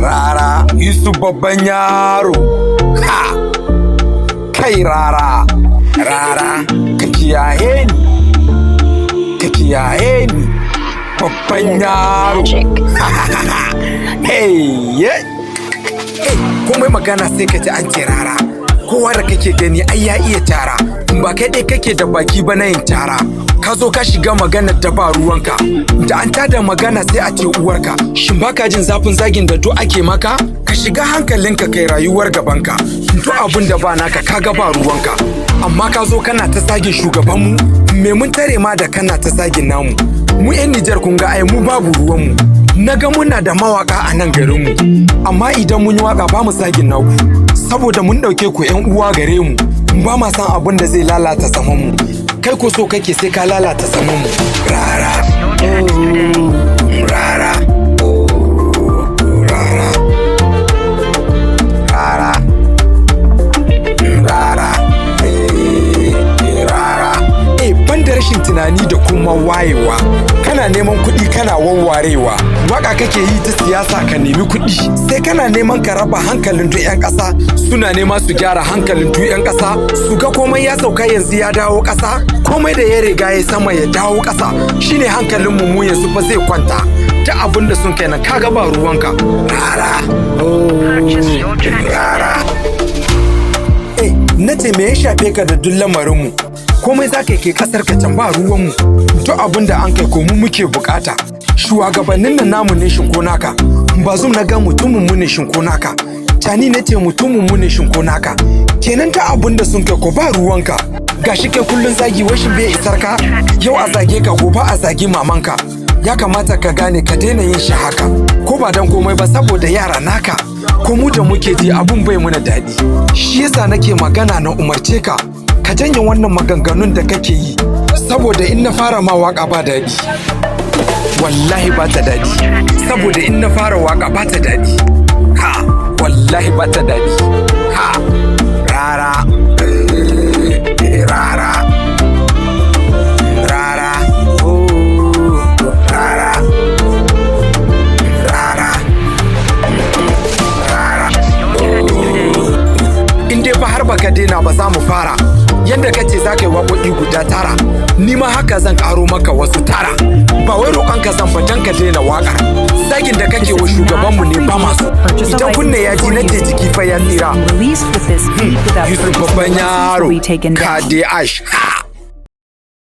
Rara, Yusuf babban yaro. Ha! Kai rara, rara, ka kiyaye ni. Ka kiyaye ni. Babban yaro. Hey, yeah. Komai magana sai ka ji an ce rara. Kowa da kake gani ai ya iya tara. Ba kai dai kake da baki ba na yin tara. Ka zo ka shiga maganar da ba ruwanka. Da an tada magana sai a ce uwarka. Shin baka jin zafin zagin da duk ake maka? Ka shiga hankalinka kai rayuwar gabanka. Duk abin da ba naka kaga ba ruwanka. Amma ka zo kana ta zagin shugabanmu. Me mun tare ma da kana ta zagin namu. Mu 'yan Nijar kun ga ai mu babu ruwanmu. Na ga muna da mawaka a nan garinmu. Amma idan mun yi waka ba mu zagin naku. Saboda mun ɗauke ku 'yan uwa gare mu. Ba ma san abin da zai lalata samanmu. Kai ko so kake sai ka lalata samanmu. Rara, rara, rara, rara, rara, rara. Ban da rashin tunani da kuma wayewa. Kana neman kuɗi kana wawwarewa. Waka kake yi ta siyasa ka nemi kuɗi. Sai kana neman ka raba hankalin duk 'yan ƙasa. Suna nema su gyara hankalin duk 'yan ƙasa. Su ga komai ya sauka yanzu ya dawo ƙasa. Komai da ya riga ya sama ya dawo ƙasa. Shine hankalin mu yanzu fa zai kwanta. Ta abin da sun kai na kaga ba ruwanka. Rara, rara. Na ce me ya shafe ka da duk lamarinmu? Komai za ka yi kasar ka can ba ruwanmu. Duk abin da an kai ko mu muke bukata. Shugabannin nan namu ne shinko naka. Bazum na ga mutumin mu ne shinko naka. Tani na ce mutumin mu ne shinko naka. Kenan ta abin da sun kai ko ba ruwanka. Gashi kai kullun zagi washin bai isar ka. Yau a zage ka gobe a zagi mamanka. Ya kamata ka gane ka daina yin shi haka. Ko ba dan komai ba saboda yara naka. Ko mu da muke ji abun bai muna daɗi. Shi yasa nake magana na umarce ka. Ka janye wannan maganganun da kake yi. Saboda in na fara ma waka ba daɗi. Wallahi ba ta daɗi. Saboda in na fara waka ba ta daɗi. Ha! Wallahi ba ta daɗi. Ha! Rara. Rara. Rara. Rara. Rara. Rara. In dai ba har baka daina ba za mu fara. Yadda kace za ka yi waƙoƙi guda tara, ni ma haka zan ƙaro maka wasu tara. Ba wai roƙonka zan ba dan ka daina waƙar. Zagin da kake wa shugabanmu ne ba masu. Idan kunne ya ji na jiki fa ya tsira. Yusuf babban yaro, ka dai ash.